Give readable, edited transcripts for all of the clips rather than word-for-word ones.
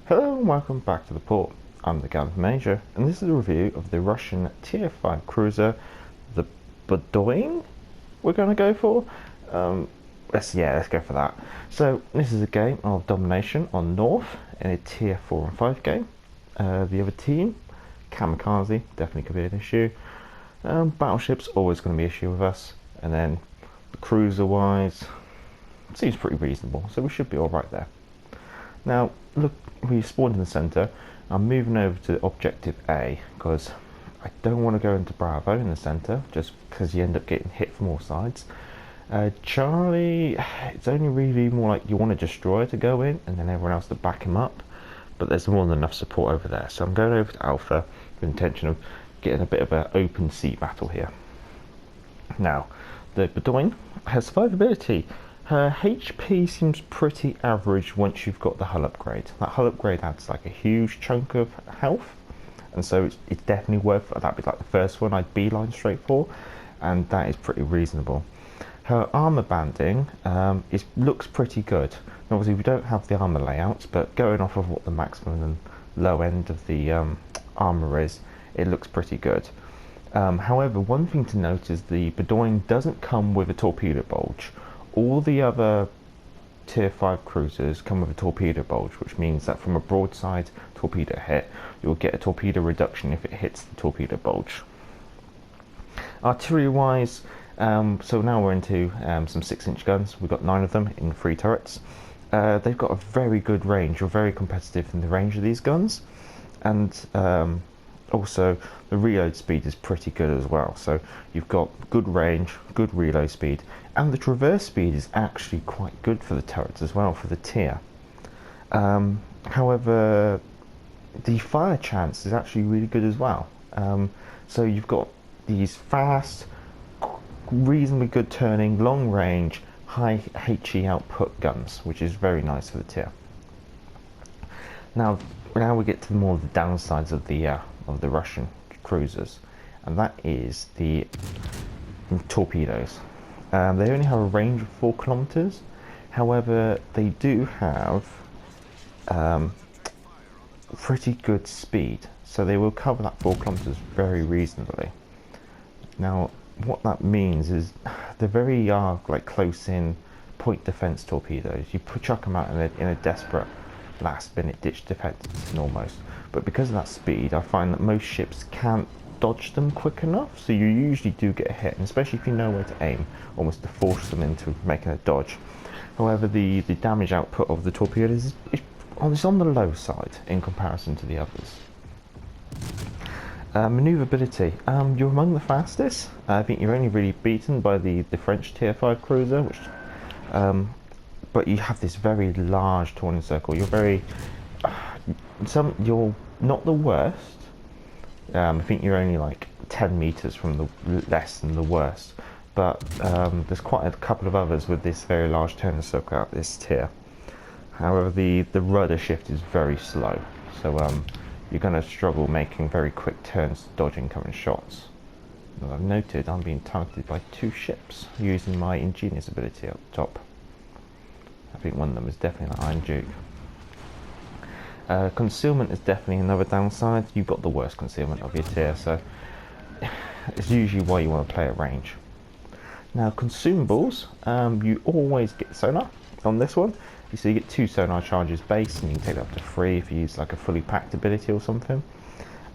Hello and welcome back to the port. I'm the Gallant Major, and this is a review of the Russian Tier 5 cruiser, the Budyonny we're going to go for. Let's go for that. So this is a game of domination on North in a Tier 4 and 5 game. The other team, Kamikaze, definitely could be an issue. Battleships, always going to be an issue with us. And then the cruiser wise, seems pretty reasonable, so we should be alright there. Now, look, we spawned in the centre. I'm moving over to objective A because I don't want to go into Bravo in the centre just because you end up getting hit from all sides. Charlie, it's only really more like you want to destroy to go in and then everyone else to back him up, but there's more than enough support over there. So I'm going over to Alpha with the intention of getting a bit of an open sea battle here. Now, the Budyonny has survivability. Her HP seems pretty average once you've got the hull upgrade. That hull upgrade adds like a huge chunk of health, and so it's definitely worth it. That'd be like the first one I'd beeline straight for, and that is pretty reasonable. Her armor banding looks pretty good. Obviously we don't have the armor layouts, but going off of what the maximum and low end of the armor is, it looks pretty good. However, one thing to note is the Budyonny doesn't come with a torpedo bulge. All the other Tier 5 cruisers come with a torpedo bulge, which means that from a broadside torpedo hit, you'll get a torpedo reduction if it hits the torpedo bulge. Artillery wise, so now we're into some 6-inch guns. We've got 9 of them in 3 turrets. They've got a very good range. You're very competitive in the range of these guns, and also the reload speed is pretty good as well. So you've got good range, good reload speed, and the traverse speed is actually quite good for the turrets as well for the tier. However, the fire chance is actually really good as well. So you've got these fast, reasonably good turning, long range, high HE output guns, which is very nice for the tier. Now we get to more of the downsides of the Russian cruisers, and that is the torpedoes. They only have a range of 4 kilometers. However, they do have pretty good speed, so they will cover that 4 kilometers very reasonably. Now, what that means is they're very like close in point defense torpedoes. You chuck them out in a desperate last minute ditch defense almost, but because of that speed, I find that most ships can't dodge them quick enough, so you usually do get a hit, and especially if you know where to aim, almost to force them into making a dodge. However, the damage output of the torpedoes is on the low side in comparison to the others. Maneuverability, you're among the fastest. I think you're only really beaten by the French Tier 5 cruiser, which but you have this very large turning circle. You're you're not the worst. I think you're only like 10 meters from the less than the worst, but there's quite a couple of others with this very large turning circle at this tier. However, the rudder shift is very slow, so you're going to struggle making very quick turns, dodging incoming shots. As I've noted, I'm being targeted by 2 ships using my Ingenious ability up top. I think one of them is definitely an Iron Duke. Concealment is definitely another downside. You've got the worst concealment of your tier, so it's usually why you want to play at range. Now, Consumables, you always get sonar on this one. So you get 2 sonar charges base, and you can take that up to 3 if you use like a fully packed ability or something.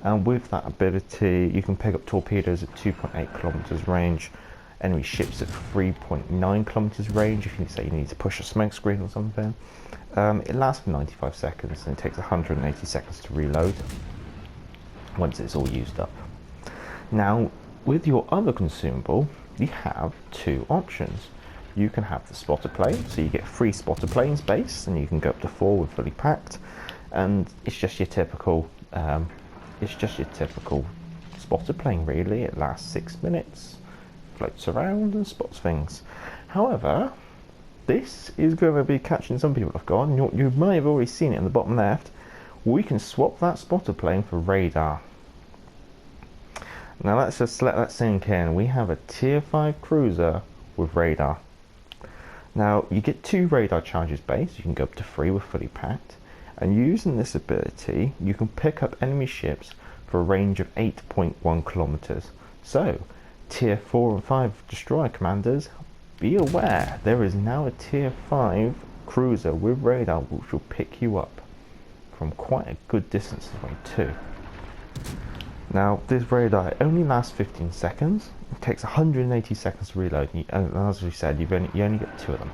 And with that ability, you can pick up torpedoes at 2.8 kilometers range, enemy ships at 3.9 kilometers range if you say you need to push a smoke screen or something. It lasts for 95 seconds and it takes 180 seconds to reload once it's all used up. Now, with your other consumable, you have 2 options. You can have the spotter plane, so you get 3 spotter planes base, and you can go up to 4 with fully packed, and it's just your typical spotter plane really. It lasts 6 minutes, floats around and spots things. However, this is going to be catching some people off guard, and you may have already seen it in the bottom left. We can swap that spotter plane for radar. Now let's just let that sink in. We have a Tier 5 cruiser with radar. Now you get 2 radar charges base, you can go up to 3 with fully packed, And using this ability, you can pick up enemy ships for a range of 8.1 kilometers. So, Tier 4 and 5 destroyer commanders, be aware, there is now a Tier 5 cruiser with radar which will pick you up from quite a good distance away too. Now, this radar only lasts 15 seconds. It takes 180 seconds to reload, and as we said, you only get 2 of them.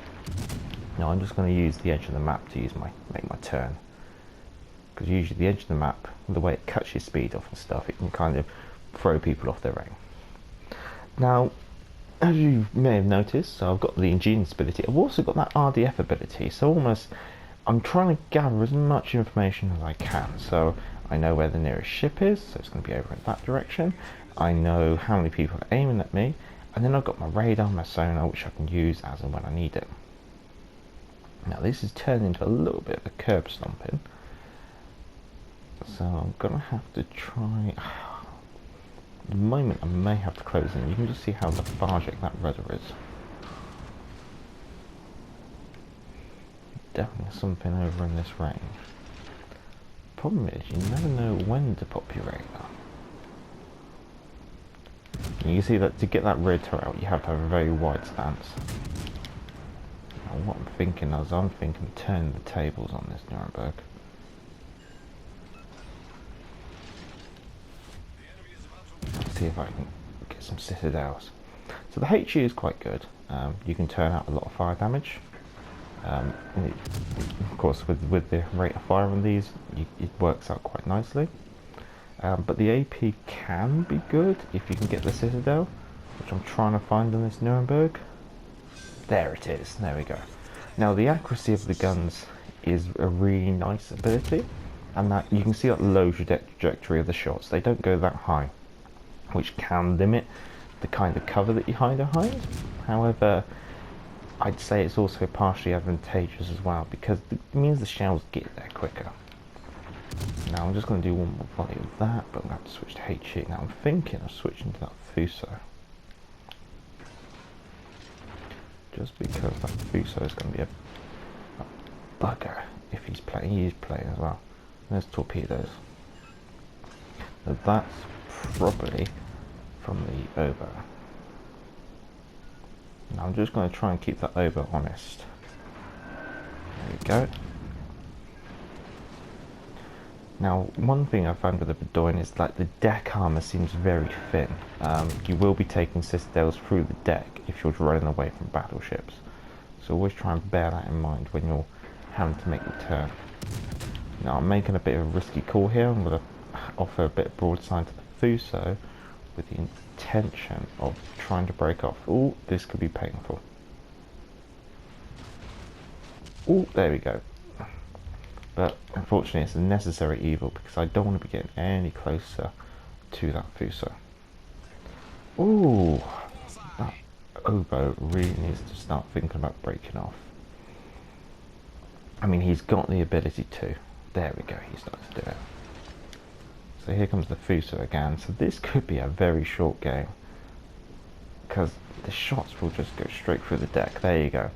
Now, I'm just going to use the edge of the map to make my turn, because usually the edge of the map, the way it cuts your speed off and stuff, it can kind of throw people off their aim. Now, as you may have noticed, so I've got the Ingenious ability. I've also got that RDF ability, so almost I'm trying to gather as much information as I can. So I know where the nearest ship is, so it's going to be over in that direction. I know how many people are aiming at me, and then I've got my radar, my sonar, which I can use as and when I need it. Now this is turned into a little bit of a curb stomping, so I'm going to have to try. At the moment I may have to close in. You can just see how lethargic that rudder is. Definitely something over in this range. Problem is, you never know when to pop your radar. And you can see that to get that rear turret out, you have to have a very wide stance. Now what I'm thinking is, I'm thinking turn the tables on this Nuremberg. See if I can get some citadels. So the HE is quite good. You can turn out a lot of fire damage. Of course, with the rate of fire on these, it works out quite nicely. But the AP can be good if you can get the citadel, which I'm trying to find on this Nuremberg. There it is. There we go. Now the accuracy of the guns is a really nice ability, and that you can see that low trajectory of the shots. They don't go that high, which can limit the kind of cover that you hide behind. However, I'd say it's also partially advantageous as well, because it means the shells get there quicker. Now I'm just going to do one more volley of that, but I'm going to have to switch to HE. Now I'm thinking of switching to that Fuso, just because that Fuso is going to be a bugger if he's playing. He is playing as well. There's Torpedoes. So that's probably from the Oboe. Now I'm just going to try and keep that Oboe honest. There we go. Now, one thing I found with the Budyonny is that the deck armour seems very thin. You will be taking citadels through the deck if you're running away from battleships. So always try and bear that in mind when you're having to make the turn. Now I'm making a bit of a risky call here. I'm going to offer a bit of broadside to the Fuso with the intention of trying to break off. Oh, this could be painful. Oh, there we go. But unfortunately it's a necessary evil, because I don't want to be getting any closer to that Fuso. Ooh, that Oboe really needs to start thinking about breaking off. I mean, he's got the ability to. There we go, he's starting to do it. So here comes the Fuso again. So this could be a very short game, because the shots will just go straight through the deck. There you go.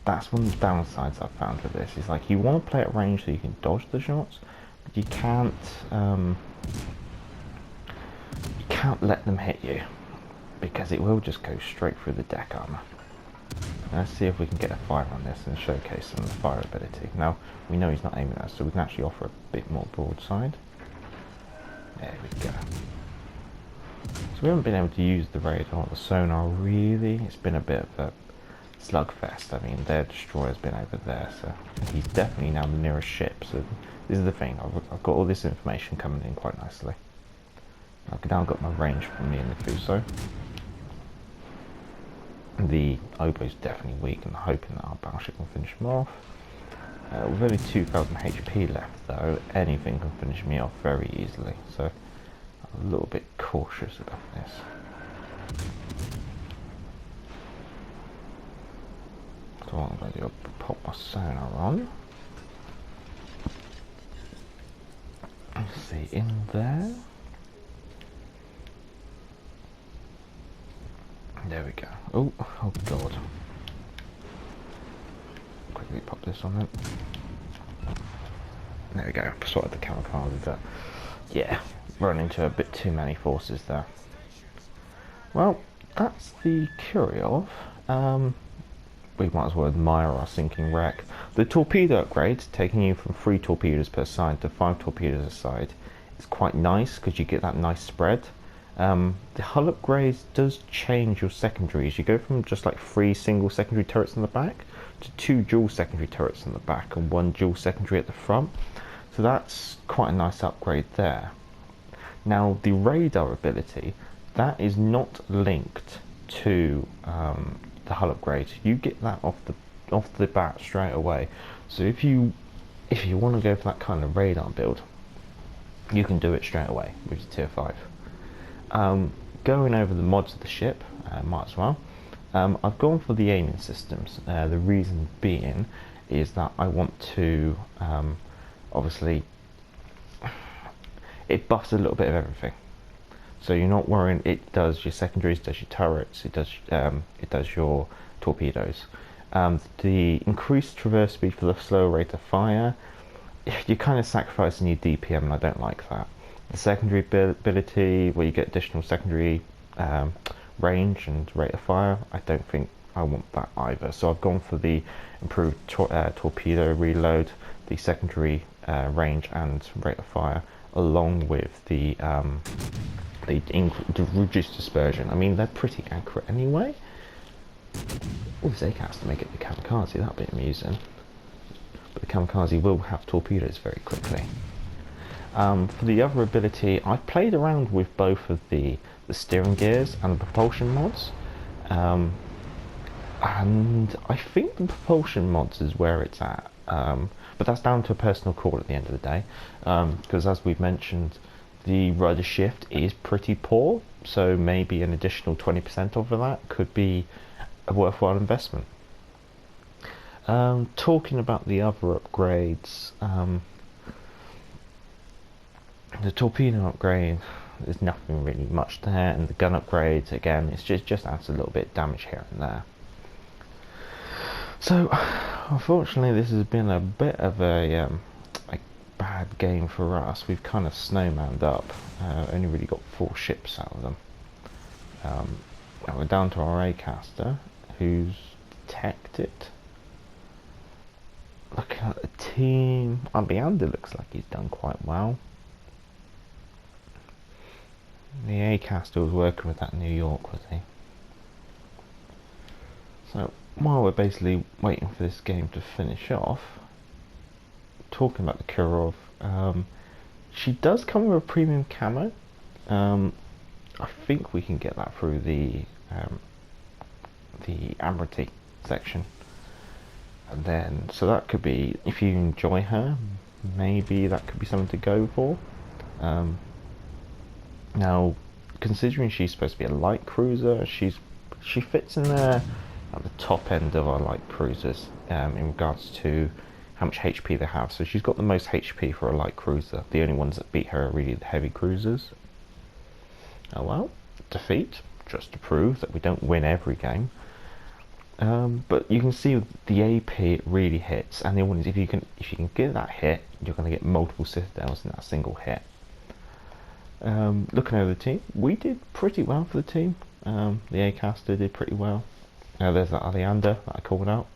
That's one of the downsides I've found with this. Is like, you want to play at range so you can dodge the shots, but you can't let them hit you, because it will just go straight through the deck armor. Let's see if we can get a fire on this and showcase some of the fire ability. Now, we know he's not aiming at us, so we can actually offer a bit more broadside. There we go. So we haven't been able to use the radar or the sonar really. It's been a bit of a slugfest. I mean, their destroyer's been over there, so he's definitely now the nearest ship. So this is the thing, I've got all this information coming in quite nicely. I've now got my range from me and the Fuso. The Oboe's definitely weak, and hoping that our battleship can finish him off. With only 2,000 HP left though, anything can finish me off very easily, so I'm a little bit cautious about this. So what I'm going to do, I'll pop my sonar on. Let's see, in there. There we go. Oh god. Quickly pop this on it. There we go, spotted the kamikaze, but yeah, run into a bit too many forces there. Well, that's the Kirillov. We might as well admire our sinking wreck. The torpedo upgrade, taking you from 3 torpedoes per side to 5 torpedoes a side, is quite nice because you get that nice spread. The hull upgrade does change your secondaries. You go from just like 3 single secondary turrets in the back to 2 dual secondary turrets in the back and 1 dual secondary at the front. So that's quite a nice upgrade there. Now the radar ability, that is not linked to the hull upgrade. You get that off the bat straight away. So if you want to go for that kind of radar build, you can do it straight away with your tier 5. Going over the mods of the ship, might as well. I've gone for the aiming systems. The reason being is that I want to obviously it buffs a little bit of everything. So you're not worrying. It does your secondaries, does your turrets, it does your torpedoes. The increased traverse speed for the slower rate of fire, you're kind of sacrificing your DPM, and I don't like that. The secondary ability, where you get additional secondary range and rate of fire, I don't think I want that either. So I've gone for the improved torpedo reload, the secondary range and rate of fire, along with the reduced dispersion. I mean, they're pretty accurate anyway. Oh, this AK has to make it the kamikaze, that'd be amusing. But the kamikaze will have torpedoes very quickly. For the other ability, I've played around with both of the steering gears and the propulsion mods. And I think the propulsion mods is where it's at. But that's down to a personal call at the end of the day. Because as we've mentioned, the rudder shift is pretty poor, so maybe an additional 20% over that could be a worthwhile investment. Talking about the other upgrades, the torpedo upgrade, there's nothing really much there, and the gun upgrades, again, it's just adds a little bit of damage here and there. So, unfortunately, this has been a bit of a bad game for us. We've kind of snowmanned up. Only really got 4 ships out of them. Now we're down to our A-caster, who's detected. Looking at the team, Leander looks like he's done quite well. The A-caster was working with that New York, was he? So while we're basically waiting for this game to finish off, talking about the Kirov, she does come with a premium camo. I think we can get that through the Admiralty section, and then so that could be, if you enjoy her, maybe that could be something to go for. Now, considering she's supposed to be a light cruiser, she fits in there at the top end of our light cruisers in regards to how much HP they have. So she's got the most HP for a light cruiser. The only ones that beat her are really the heavy cruisers. Oh well, defeat, just to prove that we don't win every game. But you can see the AP really hits, and the one is if you can get that hit, you're going to get multiple citadels in that single hit. Looking over the team, we did pretty well for the team. The A-caster did pretty well. There's that Leander that I called out.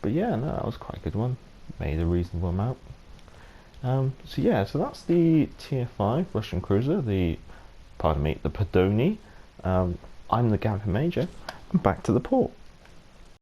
But yeah, no, that was quite a good one. Made a reasonable amount. So yeah, so that's the tier 5 Russian cruiser, the Budyonny. I'm the Gavin Major, and back to the port.